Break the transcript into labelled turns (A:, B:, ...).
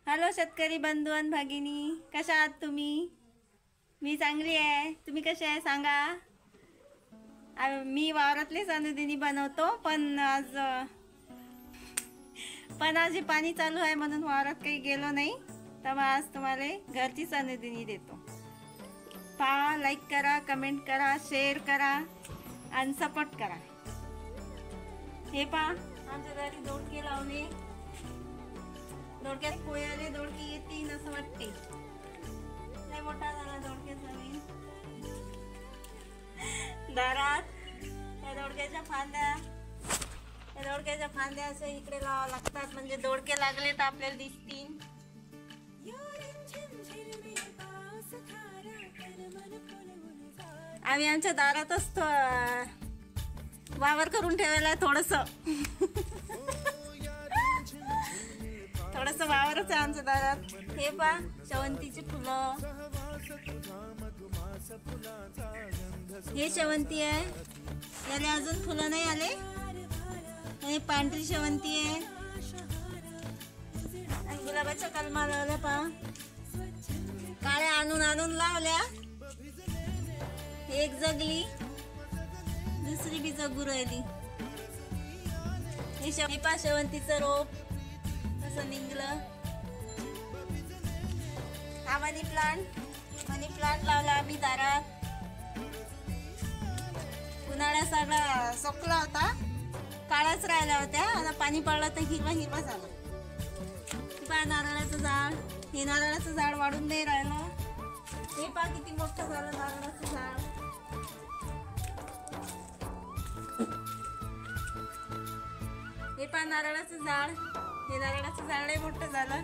A: Hello शेतकरी बंधू आणि भगिनी, कशा आहात तुम्ही? मी चांगली आहे. तुम्ही कसे आहे सांगा. मी वावरातलेच अनुदिनी बनवतो, पण आज हे पाणी चालू आहे म्हणून वावरात काही गेलो नाही. तर मग आज तुम्हाला घरचीच अनुदिनी देतो. पहा, लाईक करा, कमेंट करा, शेअर करा आणि सपोर्ट करा. हे पहा, आमच्या घरी दोडके लावले. दोडक्यात कोयाले दोडके येतील असं वाटते. लय मोठा झाला दोडक्याचा मी. दारात त्या दोडक्याच्या फांद्या असं इकडे लावा लागतात, म्हणजे दोडके लागले तर आपल्याला दिसतील. आम्ही आमच्या दारातच वावर करून ठेवायला थोडस वावरच आहे आमच्या दारात. हे पहा, शेवंतीची फुलं. हे शेवंती आहे, याला अजून फुलं नाही आले. हे पांढरी शेवंती आहे. आणि गुलाबाच्या कलमा लावल्या पहा, काळ्या आणून लावल्या. एक जगली, दुसरी बी जगू राहिली. हे पहा, शेवंतीचं रोप असं निघलं. हा मनी प्लांट लावला आम्ही दारात. उन्हाळ्यात सगळा सोकला होता, काळाच राहिल्या होत्या. आता पाणी पडलं तर हिरवा झालं. पहा, नारळाचं झाड. हे नारळाचं झाड वाढून नाही राहिलं. हे पहा किती मोठं झालं नारळाचं झाड. हे पहा नारळाचं झाड. हे नारळाचं झाड लय मोठं झालं.